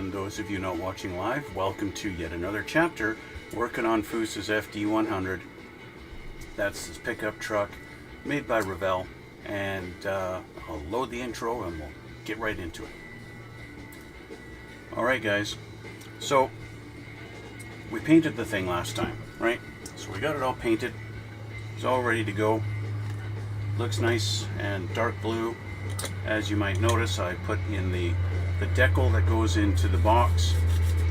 and those of you not watching live, welcome to yet another chapter working on Foose's FD-100. That's his pickup truck made by Revell, and I'll load the intro and we'll get right into it. Alright guys, so we painted the thing last time, right? So we got it all painted, it's all ready to go. Looks nice and dark blue. As you might notice, I put in the decal that goes into the box,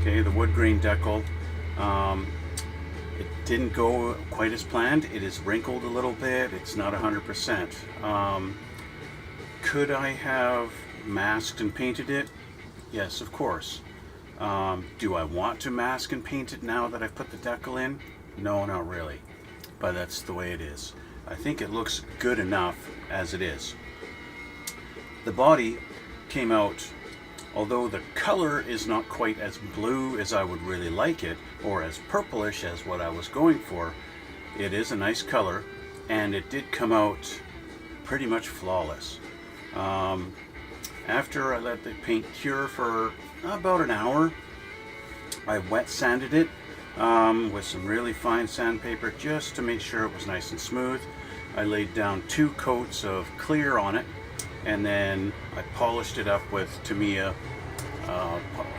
okay, the wood grain decal. It didn't go quite as planned. It is wrinkled a little bit. It's not 100%. Could I have masked and painted it? Yes, of course. Do I want to mask and paint it now that I've put the decal in? No, not really. But that's the way it is. I think it looks good enough as it is. The body came out, although the color is not quite as blue as I would really like it, or as purplish as what I was going for. It is a nice color, and it did come out pretty much flawless. After I let the paint cure for about an hour, I wet sanded it with some really fine sandpaper just to make sure it was nice and smooth. I laid down 2 coats of clear on it, and then I polished it up with Tamiya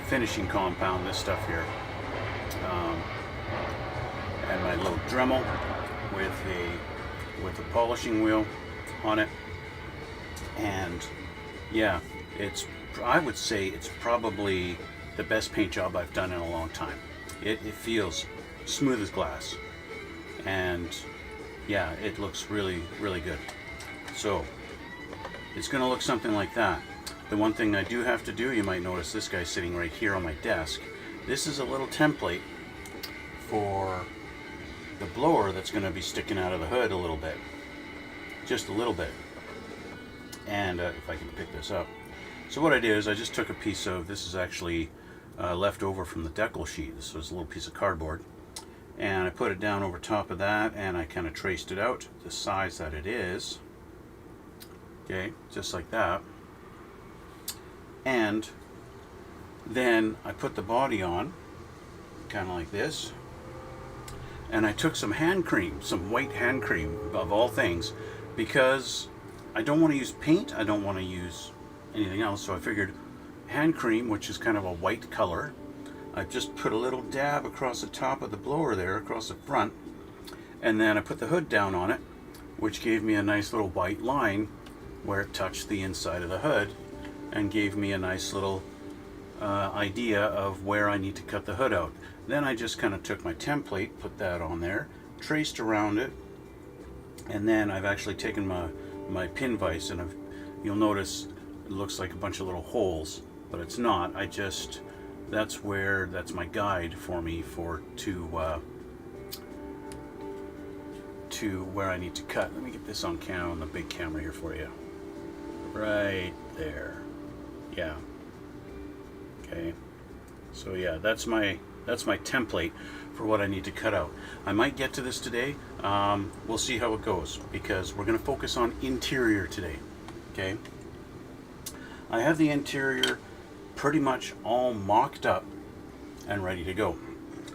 finishing compound, this stuff here, and my little Dremel with a polishing wheel on it. And yeah, I would say it's probably the best paint job I've done in a long time. It feels smooth as glass, and yeah, it looks really, really good. So it's going to look something like that. The one thing I do have to do, you might notice this guy sitting right here on my desk. This is a little template for the blower that's going to be sticking out of the hood a little bit. Just a little bit. And if I can pick this up. So what I did is I just took a piece of, this is actually left over from the decal sheet. This was a little piece of cardboard. And I put it down over top of that, and I kind of traced it out the size that it is. Okay, just like that. And then I put the body on, kind of like this. And I took some hand cream, some white hand cream, of all things, because I don't want to use paint, I don't want to use anything else, so I figured hand cream, which is kind of a white color, I just put a little dab across the top of the blower there, across the front, and then I put the hood down on it, which gave me a nice little white line where it touched the inside of the hood, and gave me a nice little idea of where I need to cut the hood out. Then I just kind of took my template, put that on there, traced around it, and then I've actually taken my pin vise, and you'll notice it looks like a bunch of little holes, but it's not. That's my guide for me to where I need to cut. Let me get this on camera, on the big camera here for you. Right there. Yeah. Okay. So yeah, that's my template for what I need to cut out. I might get to this today. We'll see how it goes, because we're going to focus on interior today. Okay. I have the interior pretty much all mocked up and ready to go.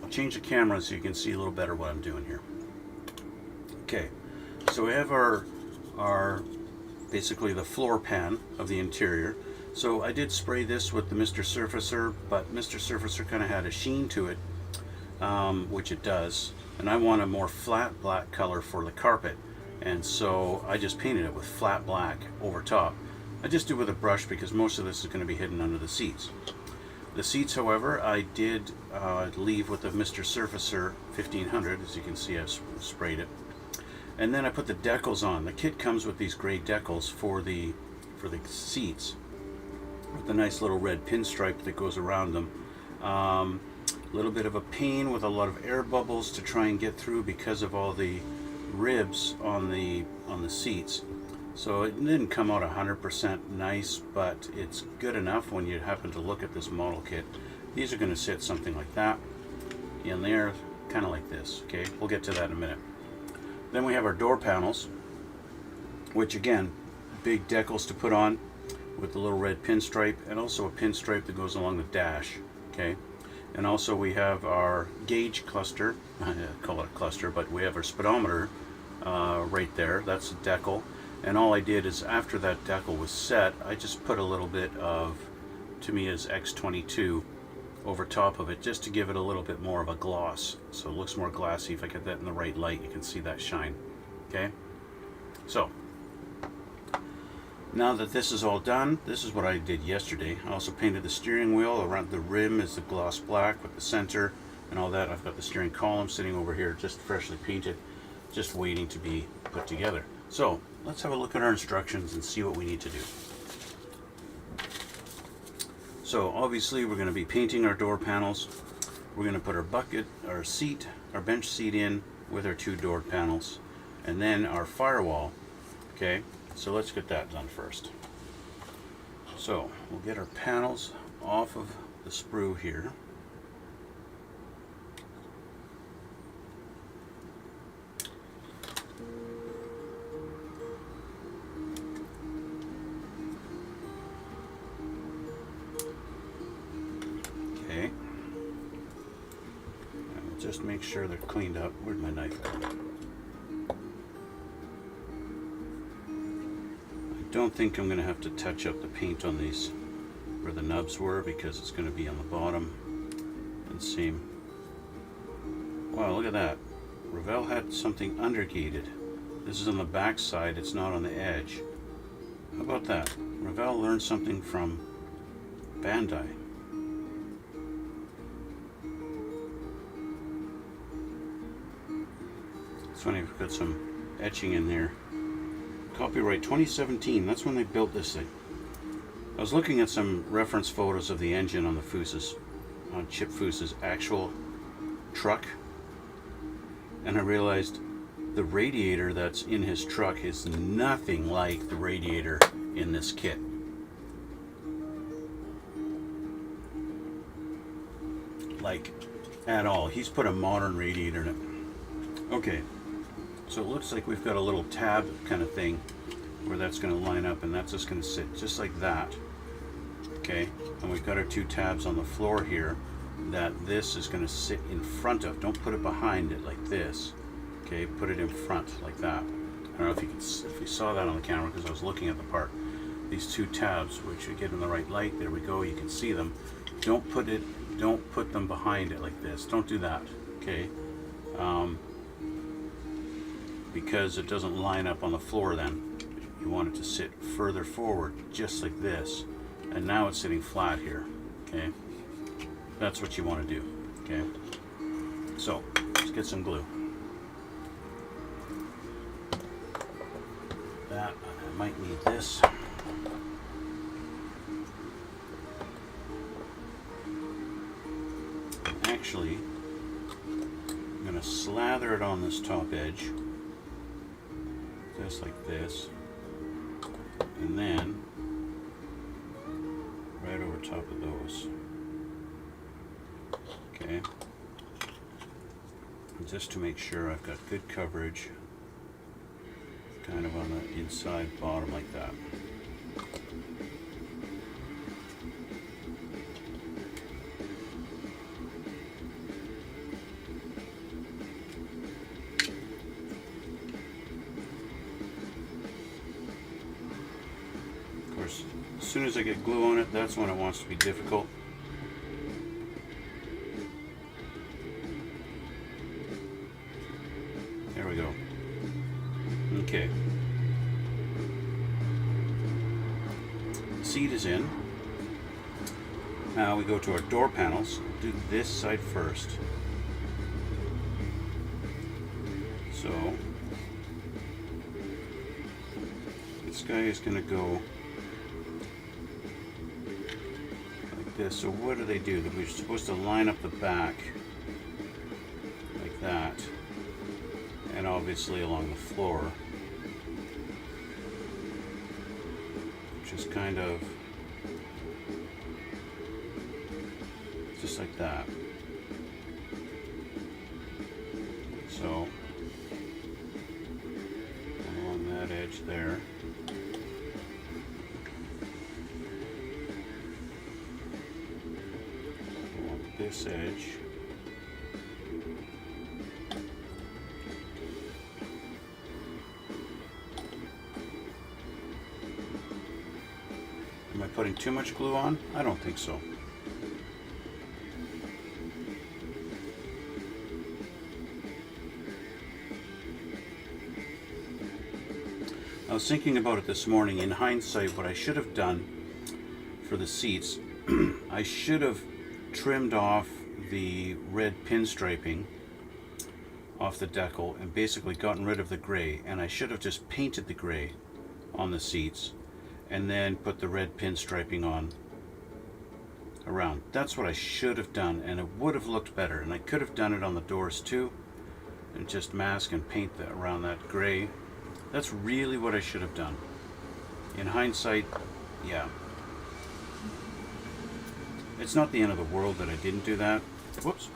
I'll change the camera so you can see a little better what I'm doing here. Okay. So we have our basically the floor pan of the interior. So I did spray this with the Mr. Surfacer, but Mr. Surfacer kind of had a sheen to it, which it does, and I want a more flat black color for the carpet, and so I just painted it with flat black over top. I just do it with a brush because most of this is going to be hidden under the seats. The seats, however, I did leave with the Mr. Surfacer 1500, as you can see I've sprayed it. And then I put the decals on. The kit comes with these gray decals for the seats, with the nice little red pinstripe that goes around them. A little bit of a pain with a lot of air bubbles to try and get through because of all the ribs on the seats. So it didn't come out 100% nice, but it's good enough when you happen to look at this model kit. These are going to sit something like that in there, kind of like this. Okay, we'll get to that in a minute. Then we have our door panels, which again, big decals to put on with the little red pinstripe, and also a pinstripe that goes along the dash. Okay, and also we have our gauge cluster. I call it a cluster, but we have our speedometer right there. That's the decal. And all I did is, after that decal was set, I just put a little bit of, to me, is X22 over top of it, just to give it a little bit more of a gloss, so it looks more glassy. If I get that in the right light, you can see that shine. Okay, so now that this is all done, this is what I did yesterday. I also painted the steering wheel. Around the rim is the gloss black with the center and all that. I've got the steering column sitting over here, just freshly painted, just waiting to be put together. So let's have a look at our instructions and see what we need to do. So obviously we're going to be painting our door panels. We're going to put our bucket, our seat, our bench seat in with our 2 door panels, and then our firewall. Okay, so let's get that done first. So we'll get our panels off of the sprue here. Okay, and we'll just make sure they're cleaned up. Where'd my knife go? I don't think I'm going to have to touch up the paint on these where the nubs were, because it's going to be on the bottom and seam. Wow, look at that. Revell had something undergated. This is on the back side, it's not on the edge. How about that? Revell learned something from Bandai. It's funny, we've got some etching in there. Copyright 2017, that's when they built this thing. I was looking at some reference photos of the engine on the Fooses, on Chip Foose's actual truck, and I realized the radiator that's in his truck is nothing like the radiator in this kit. Like, at all. He's put a modern radiator in it. Okay. So it looks like we've got a little tab kind of thing where that's going to line up, and that's just going to sit just like that. Okay, and we've got our 2 tabs on the floor here that this is going to sit in front of. Don't put it behind it like this. Okay, put it in front like that. I don't know if you saw that on the camera, because I was looking at the part. These 2 tabs, which we get in the right light. There we go. You can see them. Don't put them behind it like this. Don't do that. Okay. Because it doesn't line up on the floor then. You want it to sit further forward, just like this. And now it's sitting flat here, okay? That's what you want to do, okay? So, let's get some glue. That, I might need this. Actually, I'm going to slather it on this top edge. Just like this, and then right over top of those. Okay, and just to make sure I've got good coverage, kind of on the inside bottom like that. As soon as I get glue on it, that's when it wants to be difficult. There we go. Okay. The seat is in. Now we go to our door panels. Do this side first. So this guy is going to go this. So what do? We're supposed to line up the back like that, and obviously along the floor, which is kind of just like that. So along that edge there. this edge. Am I putting too much glue on? I don't think so. I was thinking about it this morning. In hindsight, what I should have done for the seats, I should have trimmed off the red pinstriping off the decal and basically gotten rid of the gray, and I should have just painted the gray on the seats and then put the red pinstriping on around. That's what I should have done, and it would have looked better. And I could have done it on the doors too, and just mask and paint that around that gray. That's really what I should have done. In hindsight, yeah. It's not the end of the world that I didn't do that. Whoops.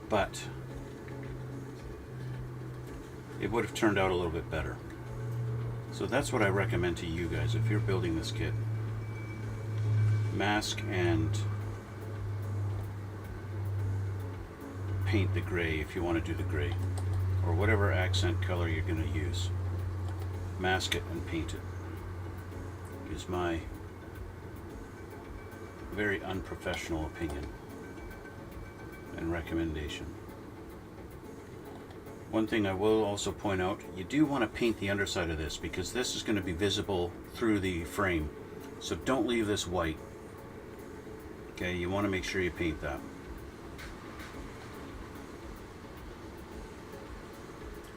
But it would have turned out a little bit better. So that's what I recommend to you guys if you're building this kit. Mask and paint the gray if you want to do the gray, or whatever accent color you're going to use. Mask it and paint it is my very unprofessional opinion and recommendation. One thing I will also point out, you do want to paint the underside of this because this is going to be visible through the frame. So don't leave this white. Okay, you want to make sure you paint that.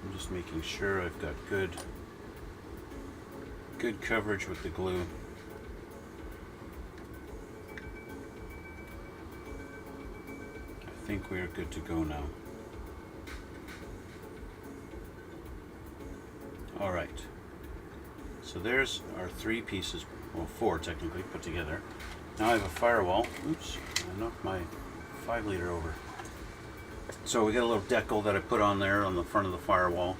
I'm just making sure I've got good coverage with the glue. I think we are good to go now. All right, so there's our 3 pieces, well 4 technically put together. Now I have a firewall. Oops, I knocked my 5-liter over. So we got a little decal that I put on there on the front of the firewall.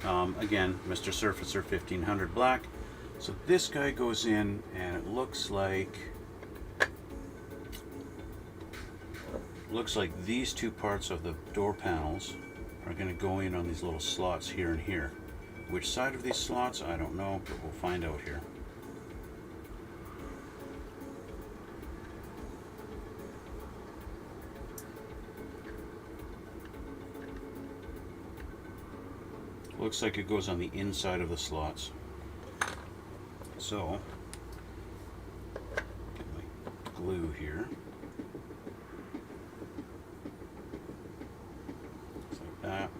Again, Mr. Surfacer 1500 black. So this guy goes in, and it looks like these 2 parts of the door panels are going to go in on these little slots here and here. Which side of these slots, I don't know, but we'll find out here. Looks like it goes on the inside of the slots. So, get my glue here. Just like that.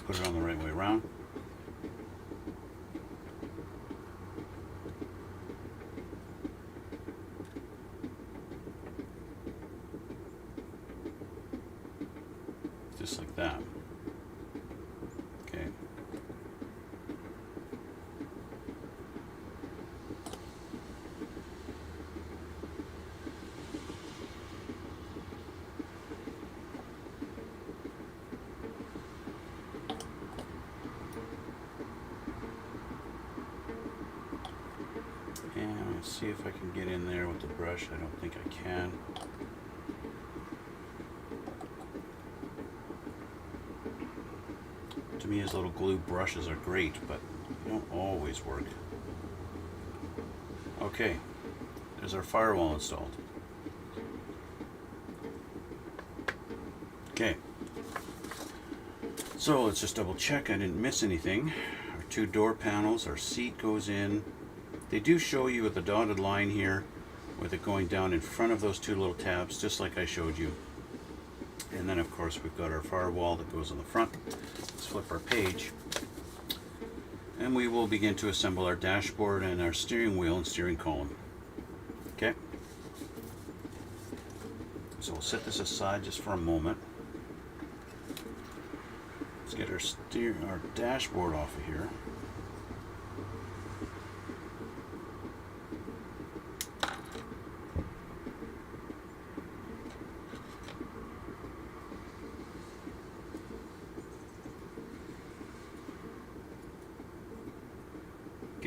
Put it on the right way around. Just like that. Okay. And let's see if I can get in there with the brush. I don't think I can. To me, his little glue brushes are great, but they don't always work. Okay, there's our firewall installed. Okay, so let's just double check I didn't miss anything. Our 2 door panels, our seat goes in. They do show you with the dotted line here, with it going down in front of those 2 little tabs, just like I showed you. And then of course we've got our firewall that goes on the front. Let's flip our page. And we will begin to assemble our dashboard and our steering wheel and steering column. Okay. So we'll set this aside just for a moment. Let's get our dashboard off of here.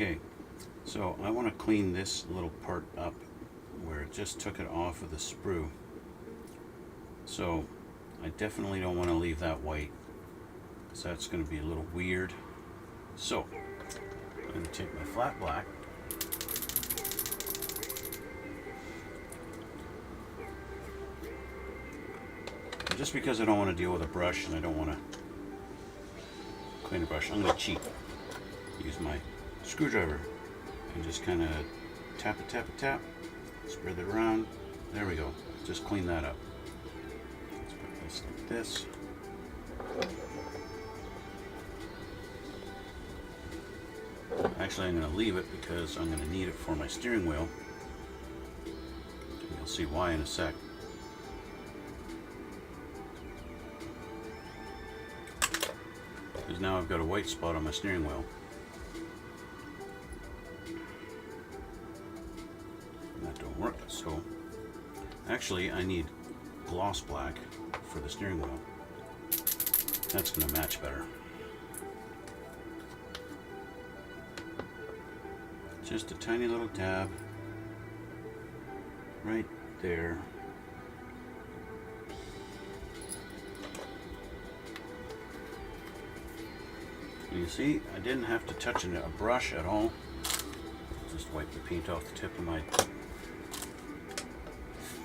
Okay, so I want to clean this little part up where it just took it off of the sprue. So I definitely don't want to leave that white, because that's going to be a little weird. So I'm going to take my flat black, and just because I don't want to deal with a brush and I don't want to clean a brush, I'm going to cheat. Use my screwdriver and just kind of tap it, tap it, tap, spread it around. There we go. Just clean that up. Let's put this like this. Actually, I'm going to leave it because I'm going to need it for my steering wheel. You'll see why in a sec. Because now I've got a white spot on my steering wheel. And that don't work. So actually I need gloss black for the steering wheel. That's going to match better. Just a tiny little dab right there. And you see, I didn't have to touch a brush at all. Just wipe the paint off the tip of my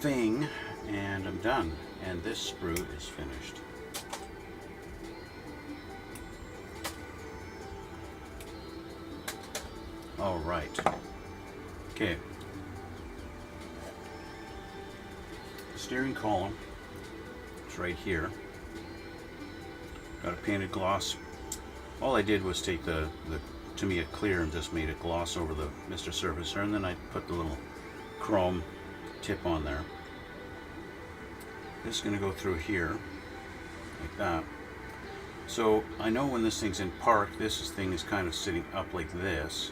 thing, and I'm done. And this sprue is finished. All right. Okay. The steering column is right here. Got a painted gloss. All I did was take the Tamiya clear and just made a gloss over the Mr. Surfacer, and then I put the little chrome tip on there. This is going to go through here like that. So I know when this thing's in park, this thing is kind of sitting up like this,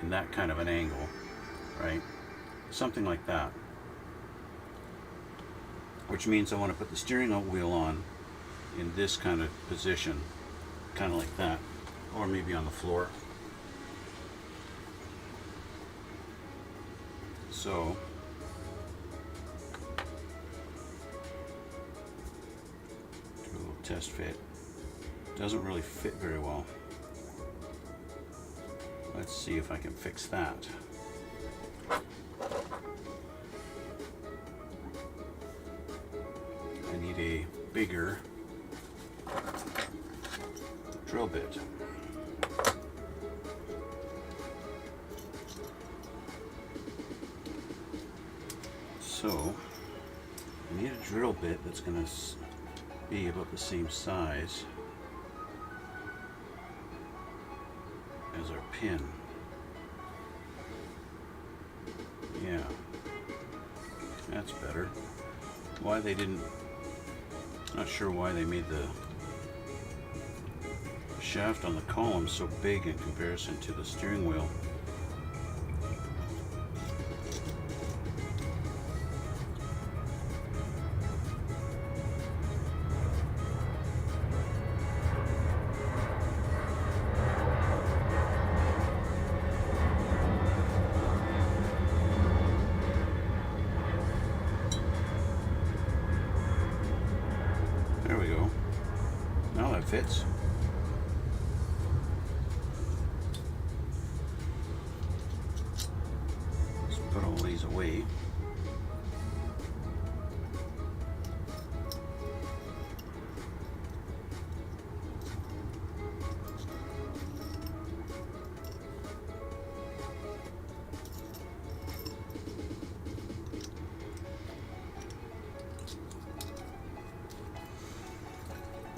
in that kind of an angle, right? Something like that. Which means I want to put the steering wheel on in this kind of position, kind of like that, or maybe on the floor. So do a little test fit. Doesn't really fit very well. Let's see if I can fix that. I need a bigger drill bit. So I need a drill bit that's going to be about the same size as our pin. Yeah, that's better. Why they didn't, not sure why they made the shaft on the column so big in comparison to the steering wheel. There we go. Now that fits. Let's put all these away.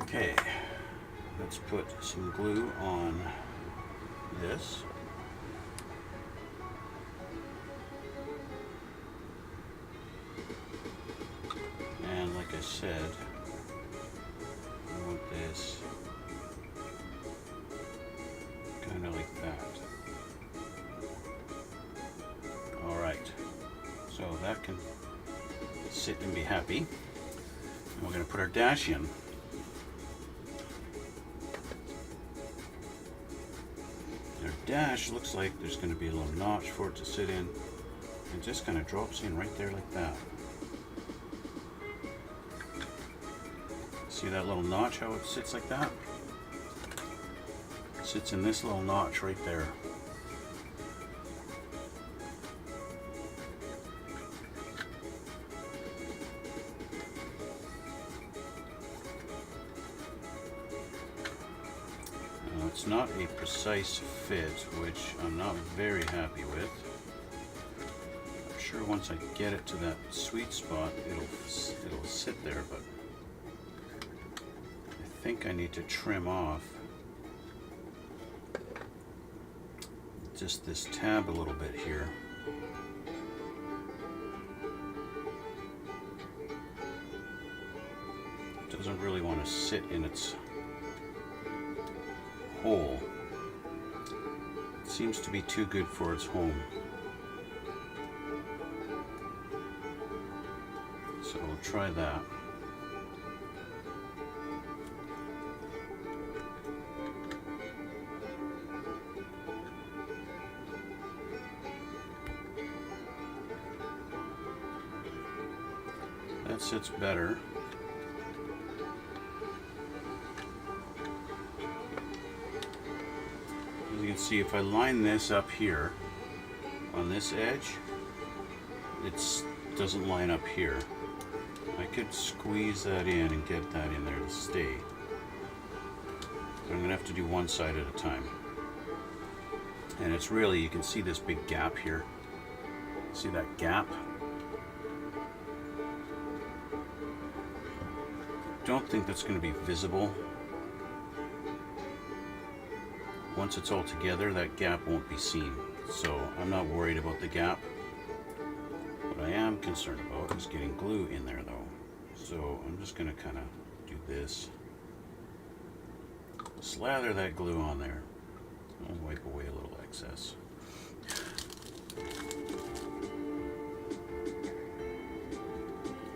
Okay, let's put some glue on this. And like I said, I want this kind of like that. All right, so that can sit and be happy. And we're going to put our dash in. dash looks like there's going to be a little notch for it to sit in. It just kind of drops in right there like that. See that little notch, how it sits like that? It sits in this little notch right there. Now, it's not a precise fit, which I'm not very happy with. I'm sure once I get it to that sweet spot, it'll sit there, but I think I need to trim off just this tab a little bit here. It doesn't really want to sit in its hole. It seems to be too good for its home. So we'll try that. That sits better. As you can see, if I line this up here on this edge, it doesn't line up here. I could squeeze that in and get that in there to stay. But I'm going to have to do one side at a time. And it's really, you can see this big gap here. See that gap? Don't think that's going to be visible. Once it's all together, that gap won't be seen. So I'm not worried about the gap. What I am concerned about is getting glue in there though. So I'm just going to kind of do this. Slather that glue on there. I'll wipe away a little excess.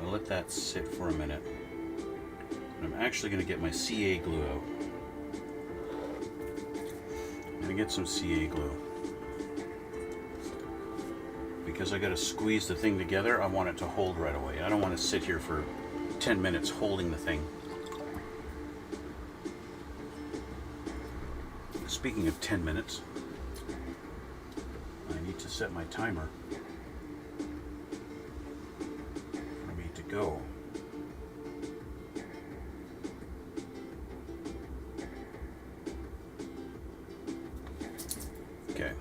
I'll let that sit for a minute. I'm actually going to get my CA glue out. I'm going to get some CA glue. Because I got to squeeze the thing together, I want it to hold right away. I don't want to sit here for 10 minutes holding the thing. Speaking of 10 minutes, I need to set my timer for me to go. Okay.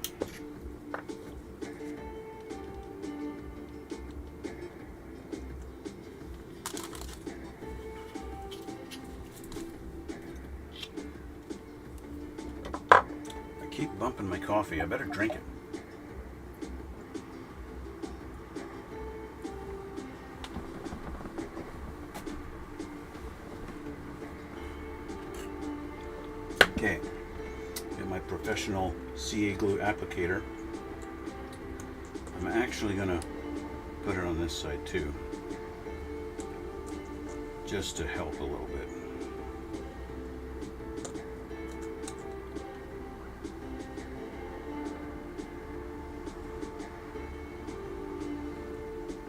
I keep bumping my coffee. I better drink it. Okay. Get my professional CA glue applicator. I'm actually going to put it on this side too, just to help a little bit.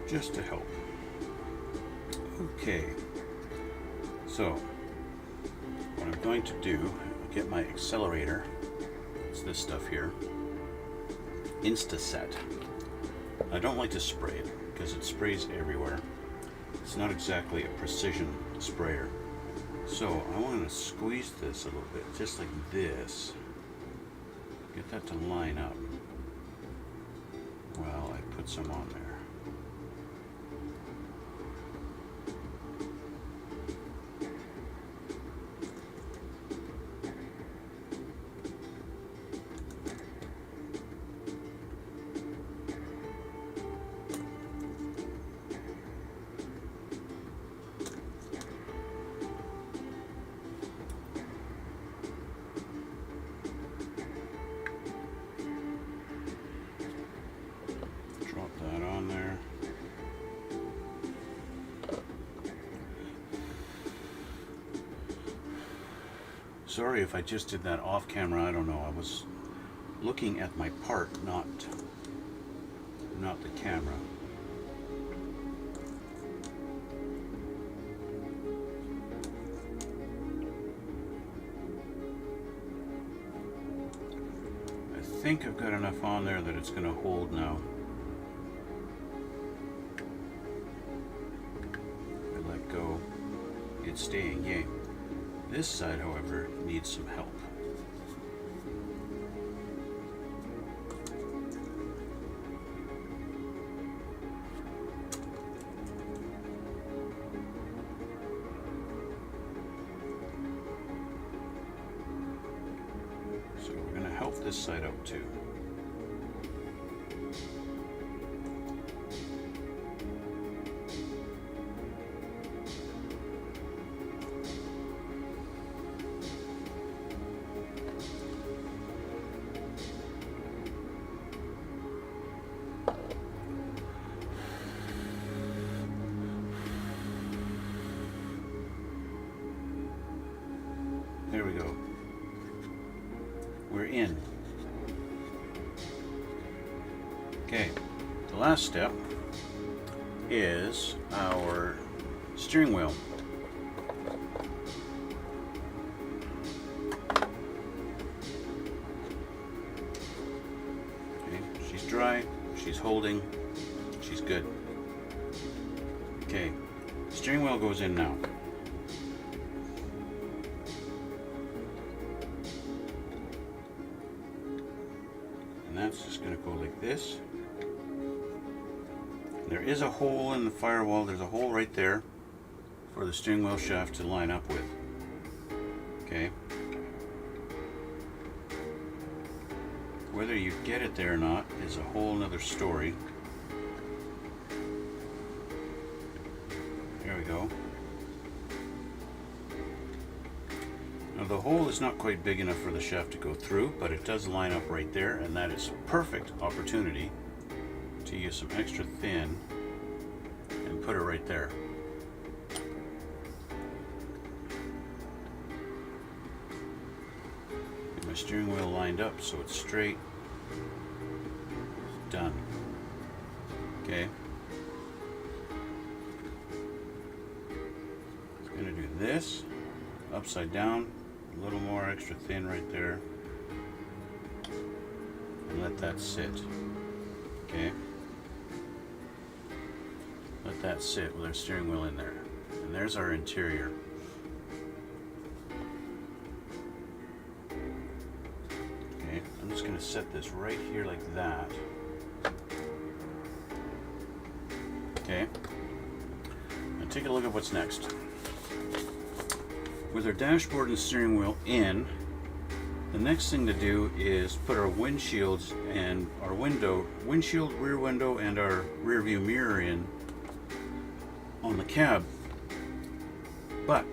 Just to help. Okay, so what I'm going to do, get my accelerator. It's this stuff here. Instaset. I don't like to spray it because it sprays everywhere. It's not exactly a precision sprayer. So I want to squeeze this a little bit, just like this. Get that to line up while I put some on there. Drop that on there. Sorry if I just did that off camera. I don't know. I was looking at my part, not the camera. I think I've got enough on there that it's going to hold now. I let go, it's staying, yay. This side, however, needs some help. So we're going to help this side out too. There we go. We're in. Okay, the last step is our steering wheel. Okay, she's dry, she's holding, she's good. Okay, steering wheel goes in now. And that's just going to go like this. There is a hole in the firewall. There's a hole right there for the steering wheel shaft to line up with. Okay. Whether you get it there or not is a whole nother story. There we go. Now the hole is not quite big enough for the shaft to go through, but it does line up right there, and that is a perfect opportunity to use some extra thin and put it right there. Get my steering wheel lined up so it's straight. Done. Okay. It's going to do this upside down. A little more extra thin right there, and let that sit. Okay, let that sit with our steering wheel in there, and there's our interior. Okay, I'm just going to set this right here like that. Okay, now take a look at what's next. With our dashboard and steering wheel in, the next thing to do is put our windshields and our windshield, rear window, and our rear view mirror in on the cab. But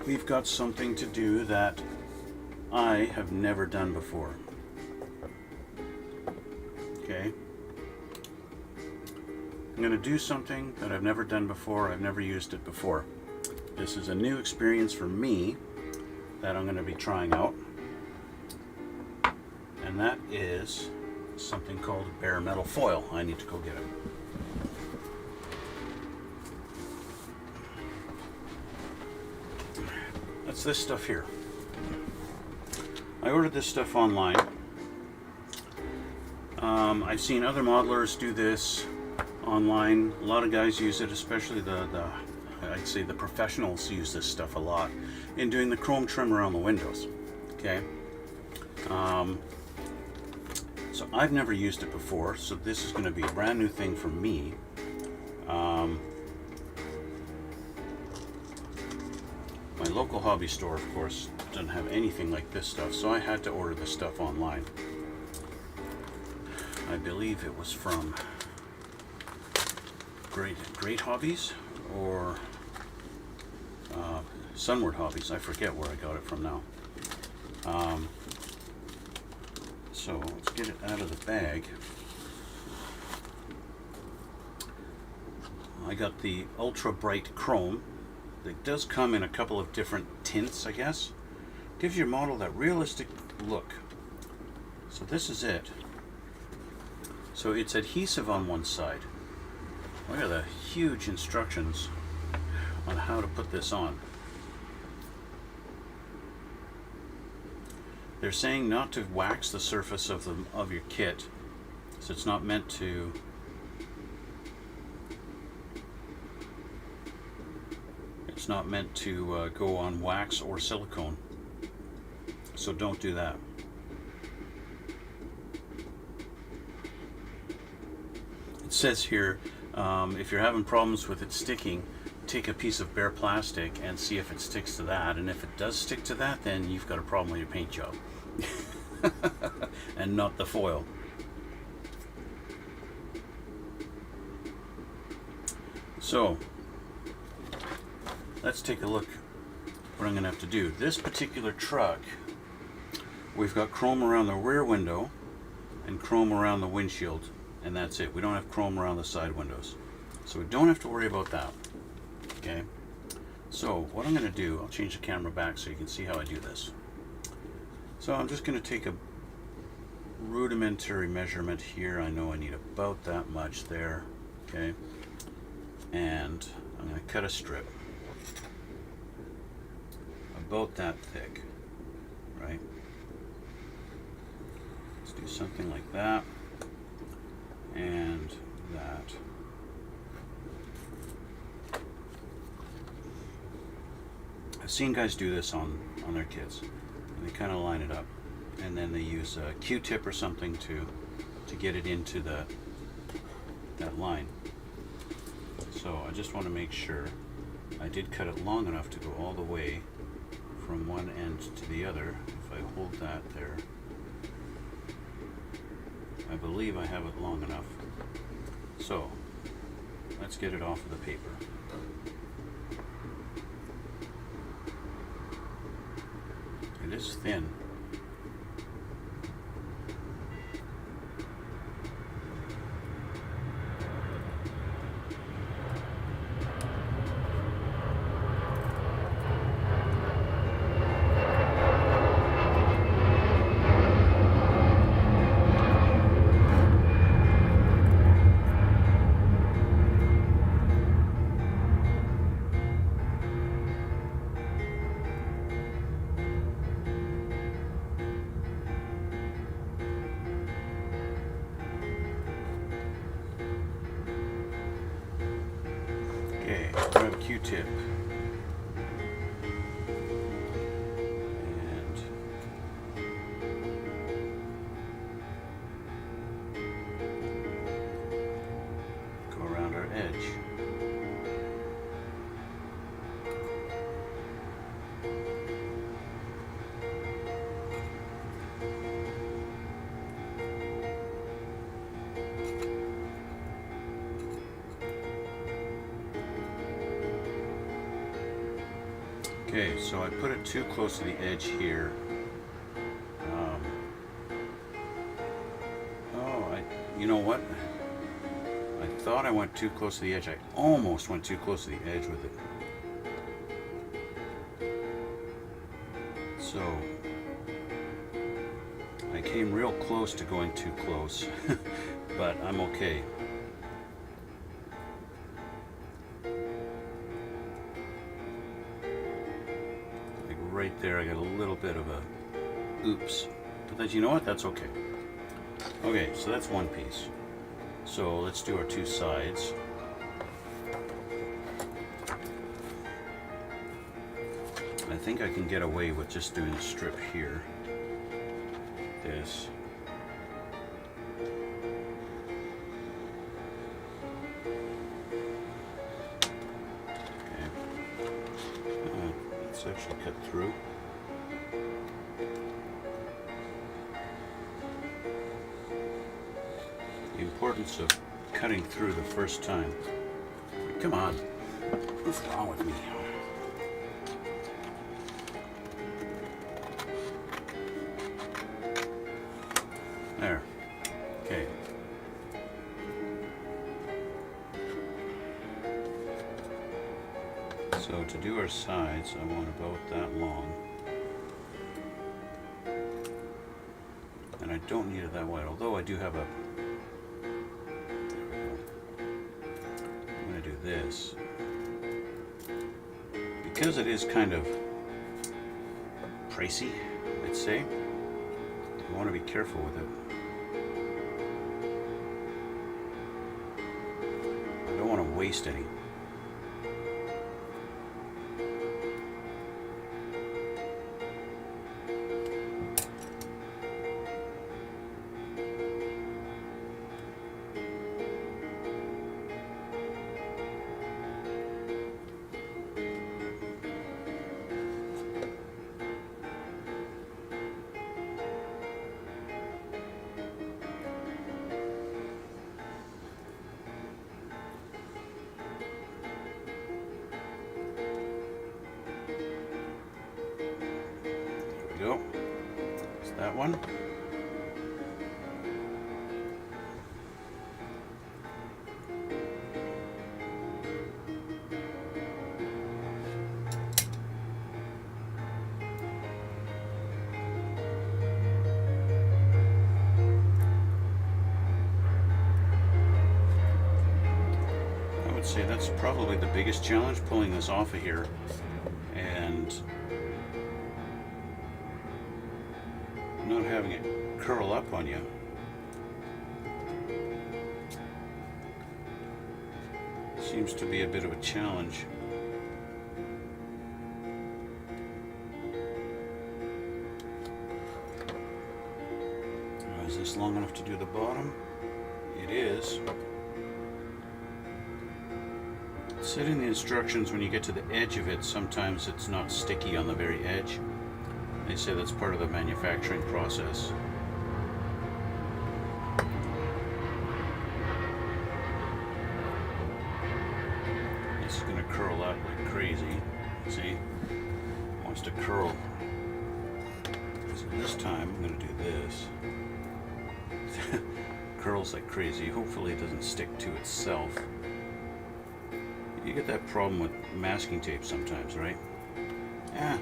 we've got something to do that I have never done before. Okay? I'm going to do something that I've never done before. I've never used it before. This is a new experience for me that I'm going to be trying out, and that is something called bare metal foil. I need to go get it. That's this stuff here. I ordered this stuff online. I've seen other modelers do this online. A lot of guys use it, especially I'd say the professionals use this stuff a lot in doing the chrome trim around the windows. Okay. So I've never used it before, so this is going to be a brand new thing for me. My local hobby store, of course, doesn't have anything like this stuff, so I had to order this stuff online. I believe it was from Great Hobbies or Sunward Hobbies. I forget where I got it from now. So let's get it out of the bag. I got the ultra bright chrome. It does come in a couple of different tints, I guess. Gives your model that realistic look. So this is it. So it's adhesive on one side. Look at the huge instructions on how to put this on. They're saying not to wax the surface of your kit, so it's not meant to go on wax or silicone. So don't do that. It says here, if you're having problems with it sticking, take a piece of bare plastic and see if it sticks to that. And if it does stick to that, then you've got a problem with your paint job. And not the foil. So let's take a look what I'm going to have to do. This particular truck, we've got chrome around the rear window and chrome around the windshield, and that's it. We don't have chrome around the side windows, so we don't have to worry about that. Okay, so what I'm going to do, I'll change the camera back so you can see how I do this. So I'm just going to take a rudimentary measurement here. I know I need about that much there. Okay, and I'm going to cut a strip about that thick, right? Let's do something like that and that. I've seen guys do this on their kits, and they kind of line it up, and then they use a Q-tip or something to get it into that line. So I just want to make sure I did cut it long enough to go all the way from one end to the other. If I hold that there, I believe I have it long enough. So let's get it off of the paper. It is thin. Okay, grab a Q-tip and go around our edge. Okay, so I put it too close to the edge here. You know what? I thought I went too close to the edge. I almost went too close to the edge with it. So I came real close to going too close, but I'm okay. Right there, I got a little bit of a oops, but then, you know what, that's okay. Okay, so that's one piece. So let's do our two sides. I think I can get away with just doing a strip here. This. Actually cut through. The importance of cutting through the first time. Come on, what's wrong with me? There. Okay. So to do our sides, I want about that long. And I don't need it that wide, although I do have a... I'm going to do this. Because it is kind of pricey, I'd say, I want to be careful with it. I don't want to waste any. Go. It's that one. I would say that's probably the biggest challenge, pulling this off of here and not having it curl up on you. Seems to be a bit of a challenge. Is this long enough to do the bottom? It is. It said in the instructions when you get to the edge of it, sometimes it's not sticky on the very edge. They say that's part of the manufacturing process. This is going to curl up like crazy. See? It wants to curl. So this time I'm going to do this. Curls like crazy. Hopefully it doesn't stick to itself. You get that problem with masking tape sometimes, right? Yeah.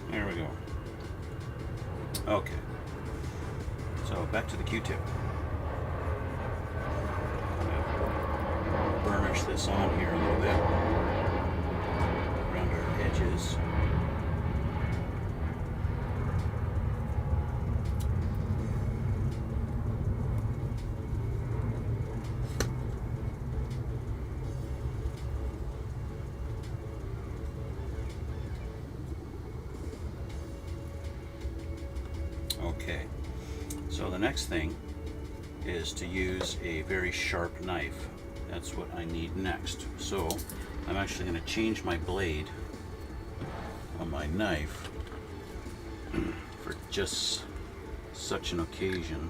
There we go. Okay. So back to the Q-tip. Burnish this on here a little bit around our edges. Okay, so the next thing is to use a very sharp knife. That's what I need next. So I'm actually going to change my blade on my knife for just such an occasion.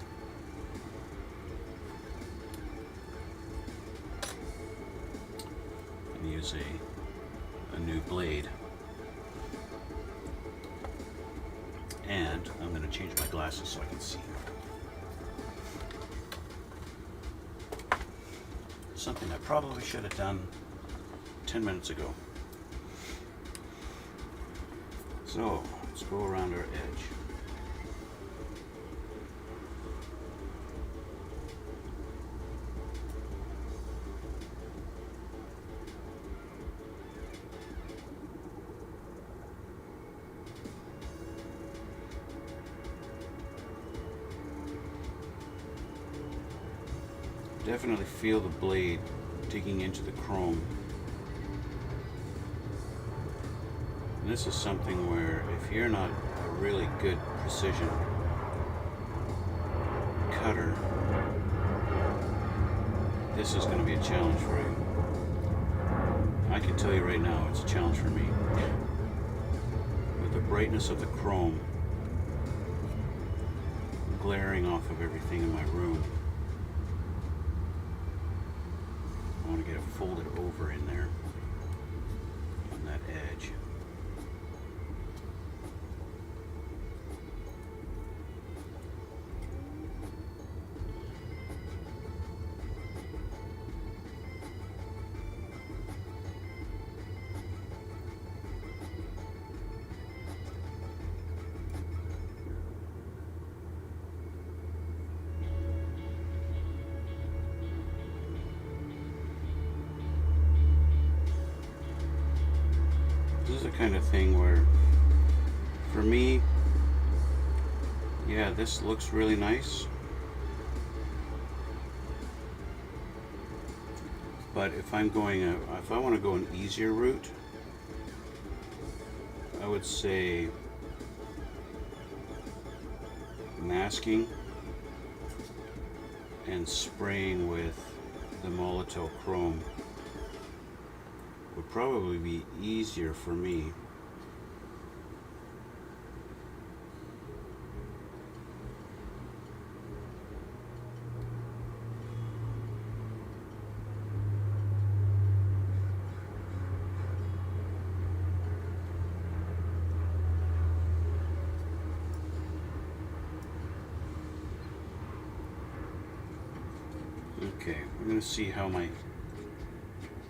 And use a new blade. And I'm going to change my glasses so I can see. Something I probably should have done 10 minutes ago. So let's go around our edge. Definitely feel the blade digging into the chrome. And this is something where if you're not a really good precision cutter, this is going to be a challenge for you. I can tell you right now, it's a challenge for me. With the brightness of the chrome glaring off of everything in my room, I want to get it folded over in there. edge. This is the kind of thing where, for me, yeah, this looks really nice. But if I'm going, if I want to go an easier route, I would say masking and spraying with the Molotov Chrome would probably be easier for me. Okay, we're going to see how my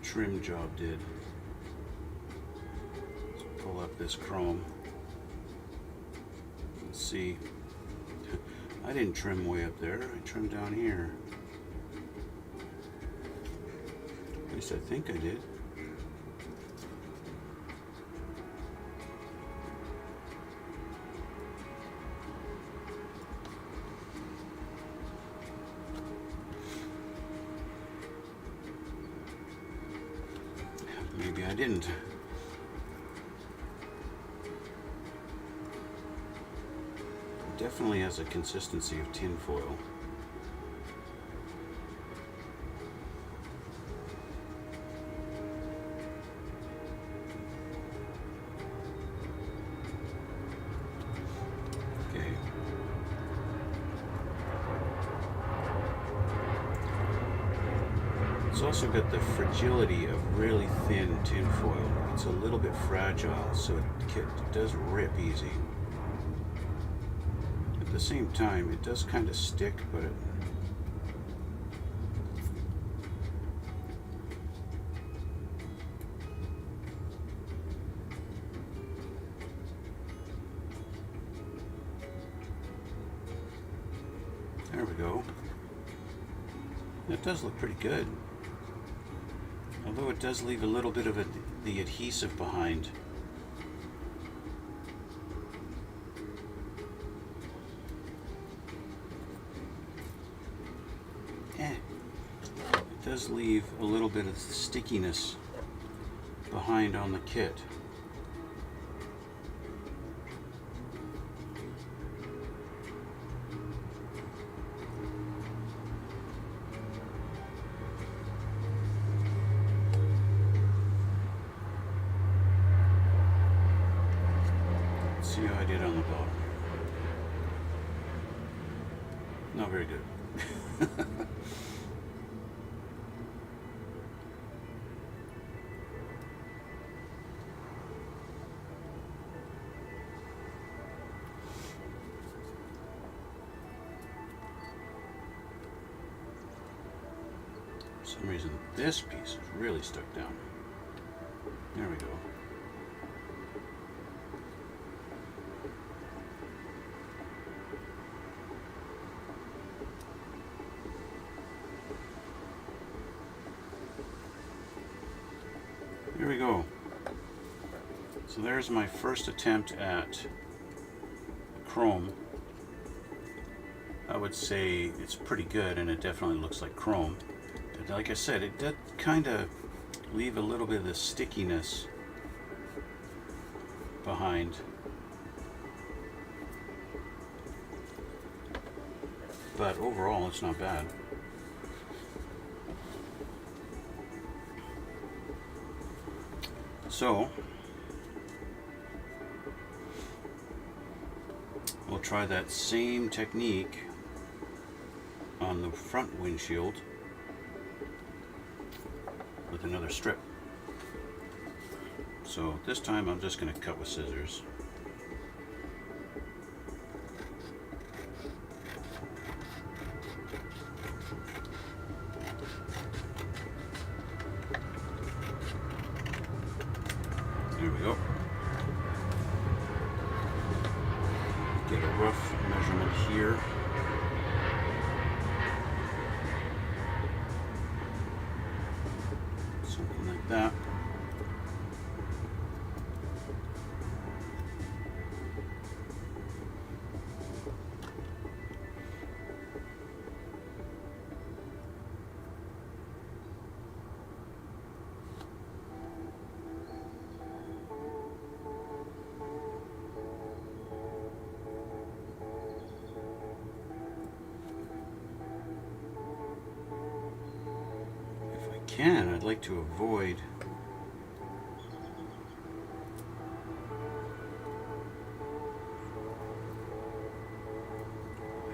trim job did. Let's pull up this chrome. Let's see. I didn't trim way up there, I trimmed down here. At least I think I did. Maybe I didn't. It definitely has a consistency of tin foil. Okay. It's also got the fragility of really thin tin foil. It's a little bit fragile, so it does rip easy. At the same time, it does kind of stick, but there we go. That does look pretty good. Although it does leave a little bit of the adhesive behind. It does leave a little bit of stickiness behind on the kit. See how I did on the bottom. Not very good. For some reason, this piece is really stuck down. There we go. Here we go. So there's my first attempt at chrome. I would say it's pretty good, and it definitely looks like chrome. But like I said, it did kind of leave a little bit of the stickiness behind. But overall, it's not bad. So, we'll try that same technique on the front windshield with another strip. So this time I'm just going to cut with scissors. There we go. Get a rough measurement here. Something like that. I'd like to avoid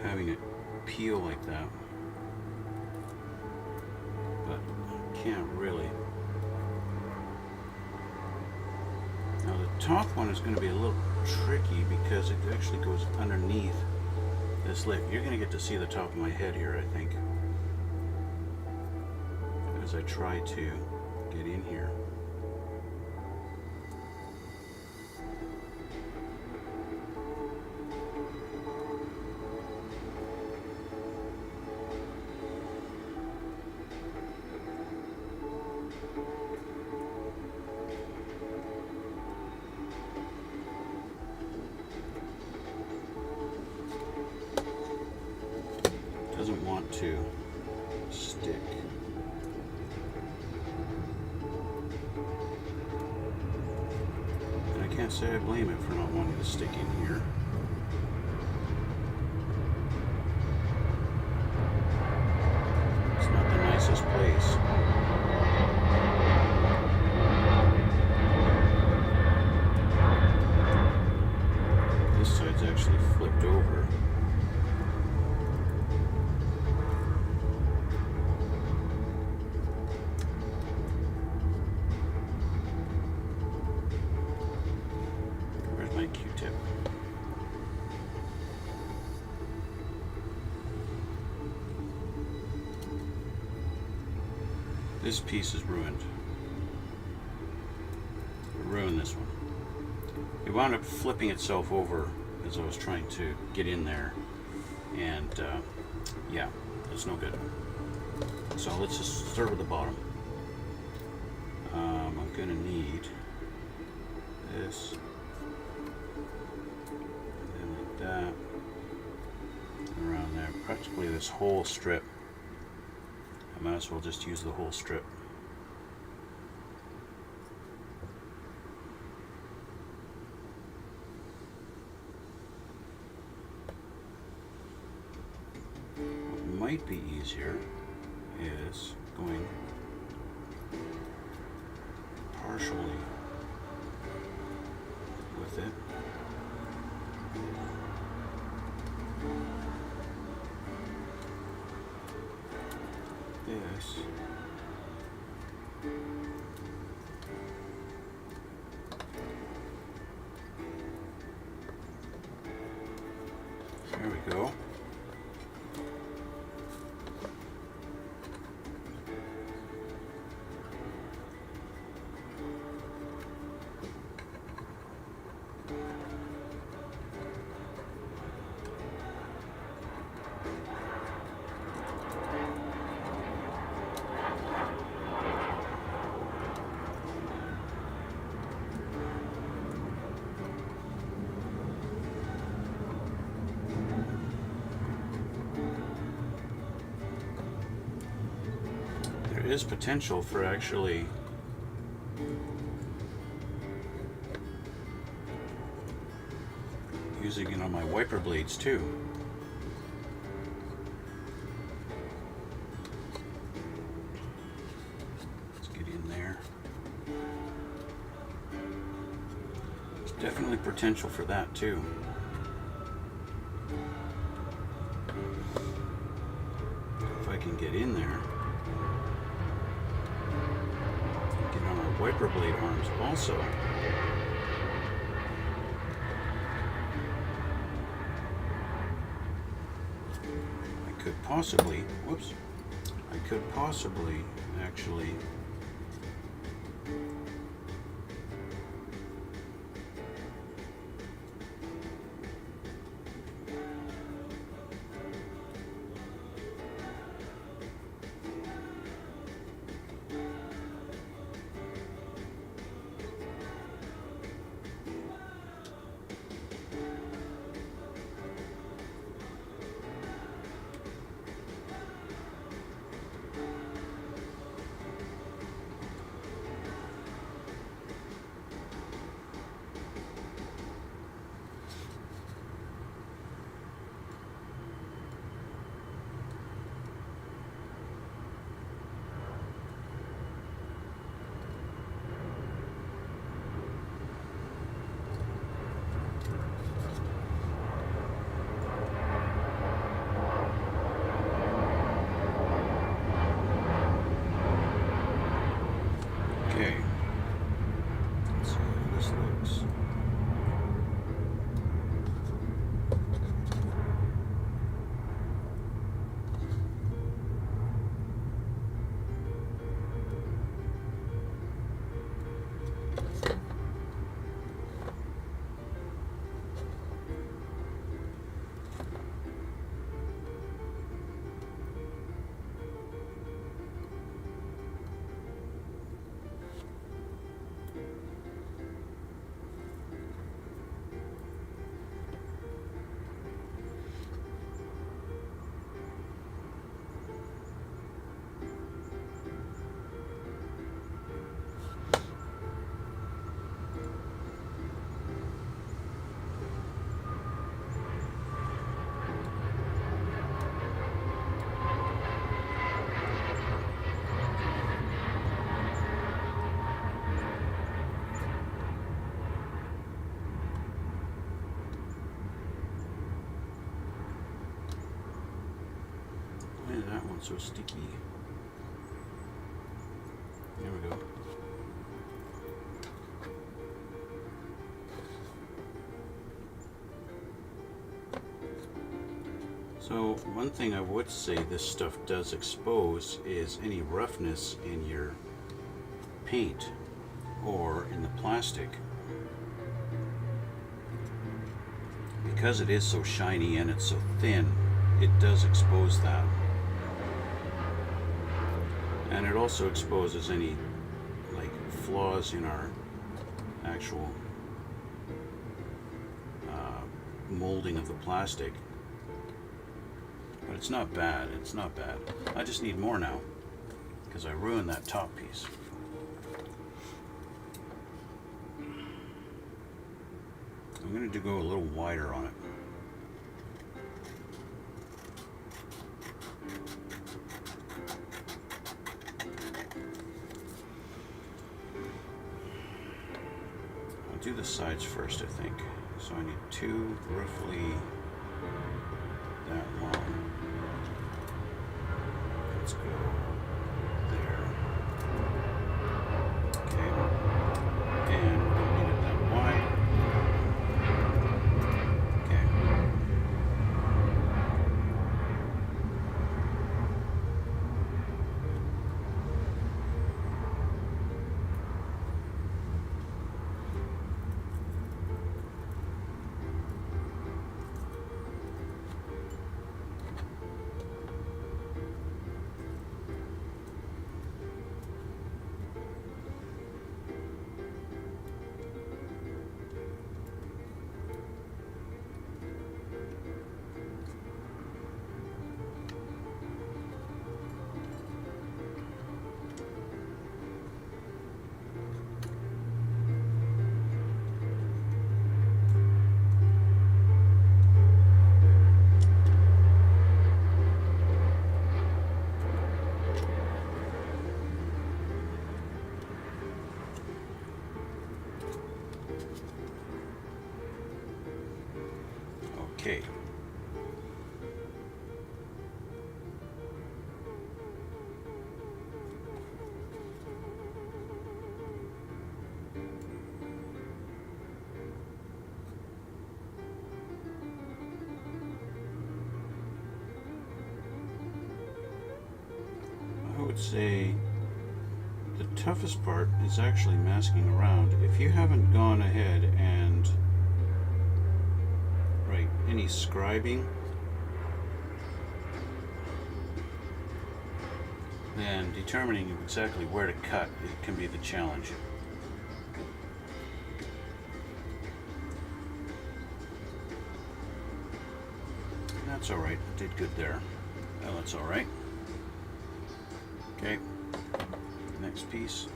having it peel like that, but I can't really. Now the top one is going to be a little tricky because it actually goes underneath this lip. You're going to get to see the top of my head here, I think, as I try to get in here. Doesn't want to stick. I can't say I blame it for not wanting to stick in here. It's not the nicest place. This side's actually flipped over. Q-tip. This piece is ruined. I ruined this one. It wound up flipping itself over as I was trying to get in there, and yeah, it's no good. So let's just start with the bottom. I'm gonna need this. That around there, practically this whole strip. I might as well just use the whole strip. What might be easier is going partially with it. This. There we go. There is potential for actually using it on my wiper blades too. Let's get in there. There's definitely potential for that too. If I can get in there, get on a wiper blade arms also. I could possibly actually so sticky. There we go. So one thing I would say this stuff does expose is any roughness in your paint or in the plastic. Because it is so shiny and it's so thin, it does expose that. And it also exposes any like flaws in our actual molding of the plastic. But it's not bad, it's not bad. I just need more now because I ruined that top piece. I'm going to go a little wider on it. Do the sides first, I think. So I need two roughly that long. Let's go there. Okay. And we don't need it that wide. Okay. Okay. would say the toughest part is actually masking around. If you haven't gone ahead and any scribing, then determining exactly where to cut can be the challenge. That's alright, I did good there. Well, that's alright. Okay, next piece.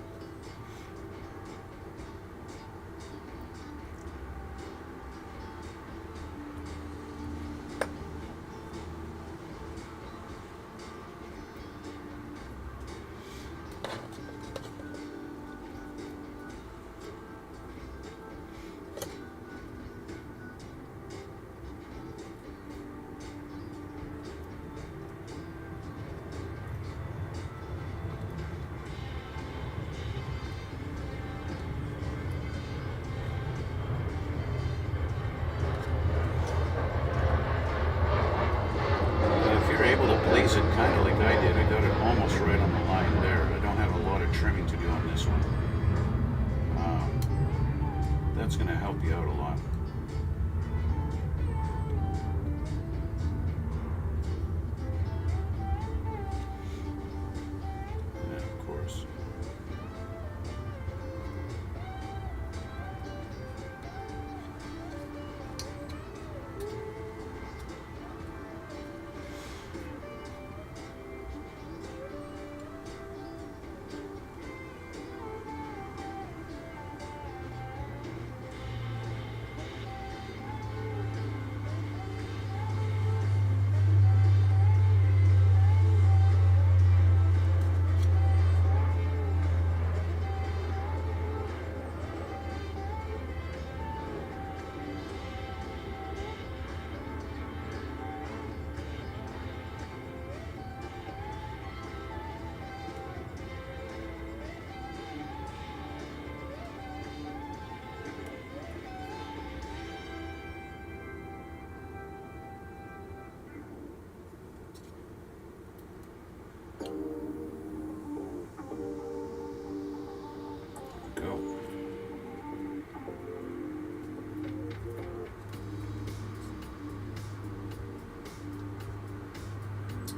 It kind of like I did. I got it almost right on the line there. I don't have a lot of trimming to do on this one. That's going to help you out a lot. And of course.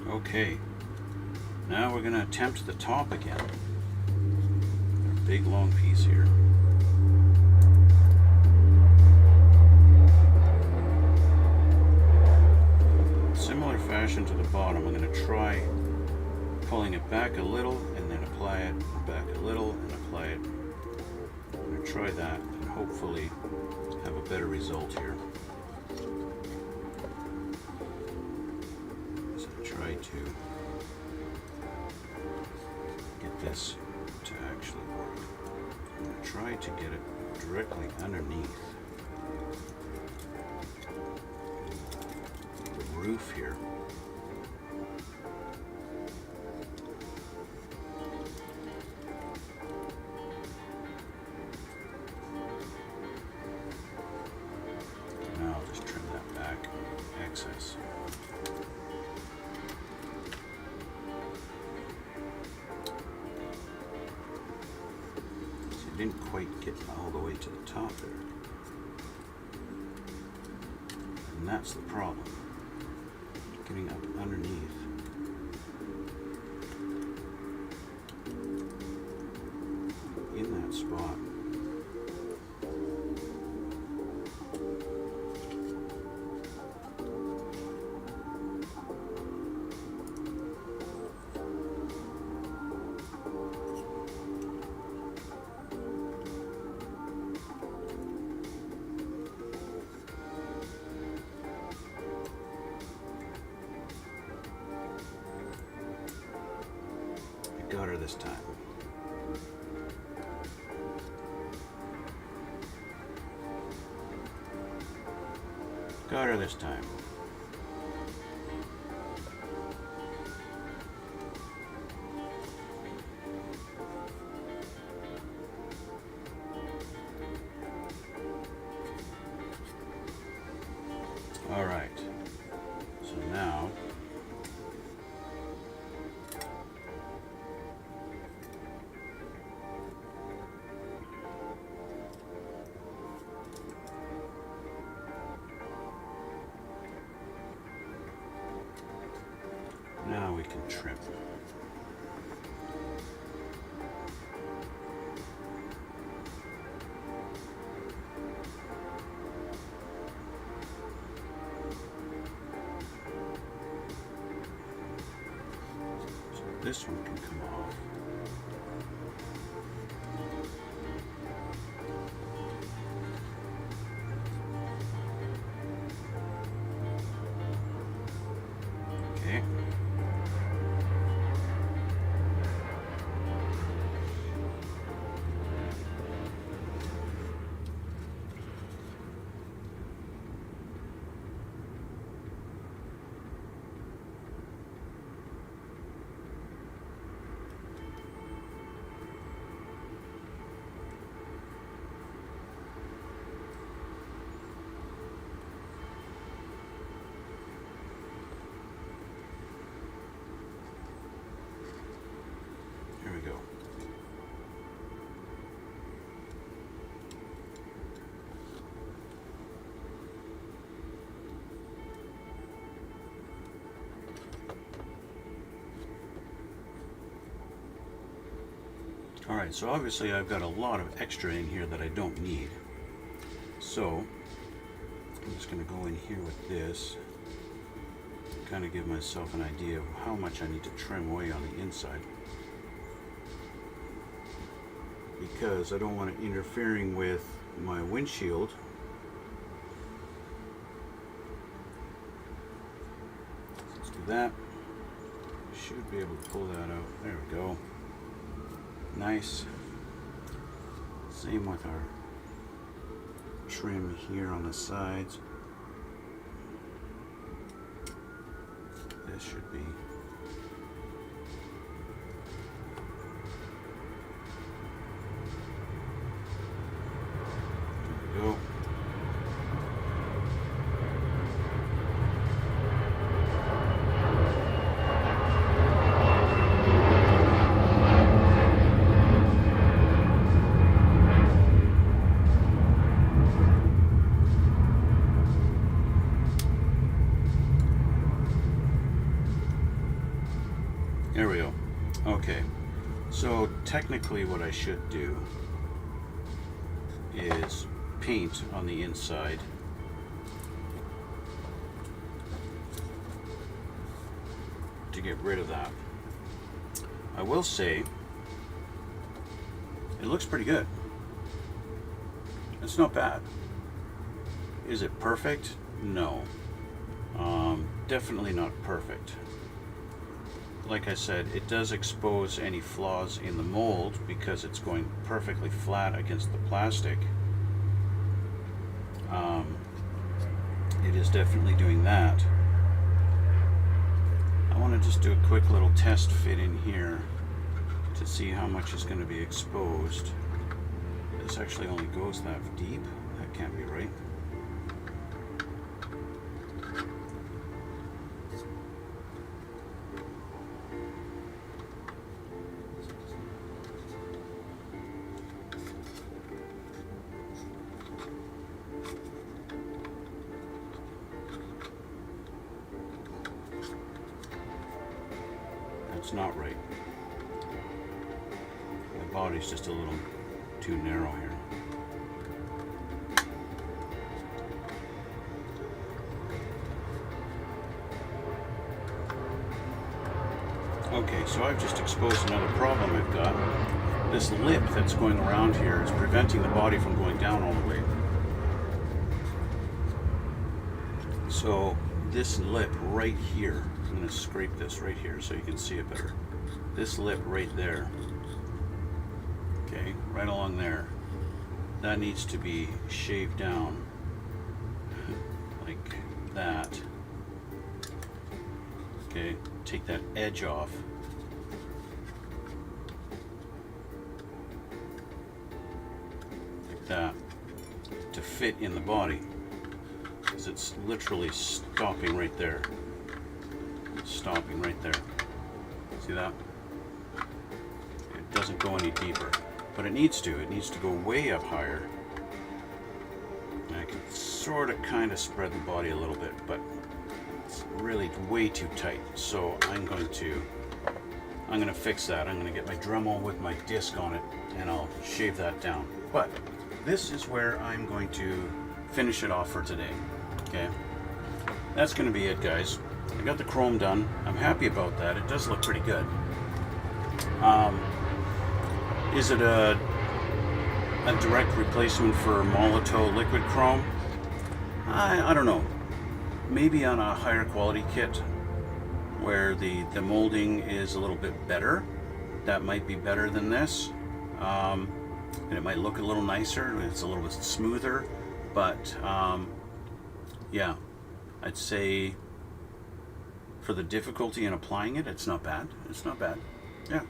Okay, now we're going to attempt the top again. A big long piece here. Similar fashion to the bottom, I'm going to try pulling it back a little and then apply it, back a little and apply it. I'm going to try that and hopefully have a better result here. Try to get this to actually work. I'm going to try to get it directly underneath the roof here. Now I'll just trim that back excess. Didn't quite get all the way to the top there. And that's the problem. Getting up underneath. In that spot. Got her this time. Got her this time. All right. So now This one can come off. Okay. Here we go. Alright, so obviously I've got a lot of extra in here that I don't need. So I'm just going to go in here with this, kind of give myself an idea of how much I need to trim away on the inside, because I don't want it interfering with my windshield. Let's do that. Should be able to pull that out. There we go. Nice. Same with our trim here on the sides. This should be go. There we go. Okay, so technically what I should do is paint on the inside. To get rid of that. I will say it looks pretty good. It's not bad. Is it perfect? No. Definitely not perfect. Like I said, it does expose any flaws in the mold because it's going perfectly flat against the plastic. It is definitely doing that. I want to just do a quick little test fit in here to see how much is going to be exposed. This actually only goes that deep. That can't be right. That's not right. The body's just a little too narrow here. Okay, so I've just exposed another problem I've got. This lip that's going around here is preventing the body from going down all the way. So this lip right here, I'm going to scrape this right here so you can see it better. This lip right there, okay, right along there, that needs to be shaved down like that. Okay, take that edge off. Like that, to fit in the body. Because it's literally stopping right there. Stopping right there. See that? It doesn't go any deeper. But it needs to. It needs to go way up higher. And I can sort of kind of spread the body a little bit, but it's really way too tight. So I'm going to fix that. I'm going to get my Dremel with my disc on it and I'll shave that down. But this is where I'm going to finish it off for today. Okay, that's going to be it, guys. I got the chrome done. I'm happy about that. It does look pretty good. Is it a direct replacement for Molotov liquid chrome? I don't know. Maybe on a higher quality kit where the molding is a little bit better. That might be better than this. And it might look a little nicer. It's a little bit smoother. But yeah, I'd say for the difficulty in applying it, it's not bad. It's not bad. Yeah.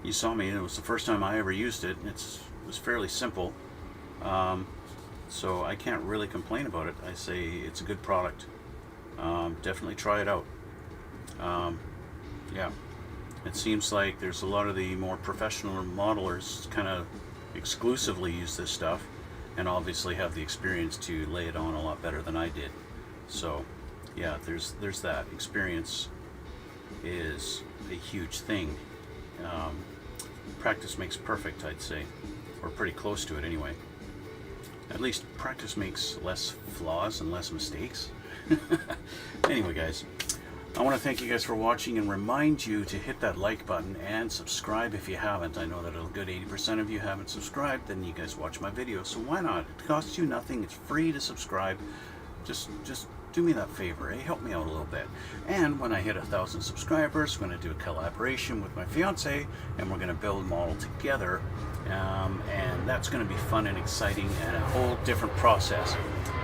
You saw me. It was the first time I ever used it. It was fairly simple. So I can't really complain about it. I say it's a good product. Definitely try it out. Yeah. It seems like there's a lot of the more professional modelers kind of exclusively use this stuff and obviously have the experience to lay it on a lot better than I did. So yeah, there's that. Experience is a huge thing. Practice makes perfect, I'd say, or pretty close to it anyway. At least practice makes less flaws and less mistakes. Anyway, guys, I want to thank you guys for watching and remind you to hit that like button and subscribe if you haven't. I know that a good 80% of you haven't subscribed, then you guys watch my videos, so why not? It costs you nothing. It's free to subscribe. Just do me that favor, help me out a little bit. And when I hit 1,000 subscribers, I'm going to do a collaboration with my fiance, and we're going to build a model together. And that's going to be fun and exciting and a whole different process,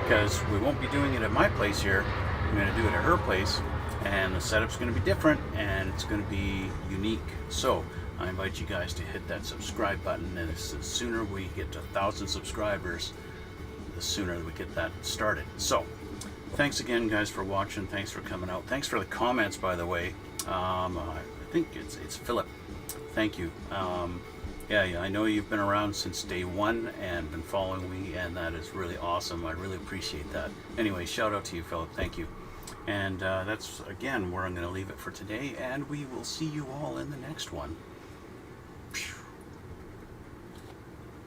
because we won't be doing it at my place here. I'm going to do it at her place, and the setup's going to be different, and it's going to be unique. So I invite you guys to hit that subscribe button, and the sooner we get to 1,000 subscribers, the sooner we get that started. So thanks again, guys, for watching. Thanks for coming out. Thanks for the comments, by the way. I think it's Philip. Thank you. Yeah, I know you've been around since day one and been following me, and that is really awesome. I really appreciate that. Anyway, shout out to you, Philip. Thank you. And that's, again, where I'm going to leave it for today, and we will see you all in the next one.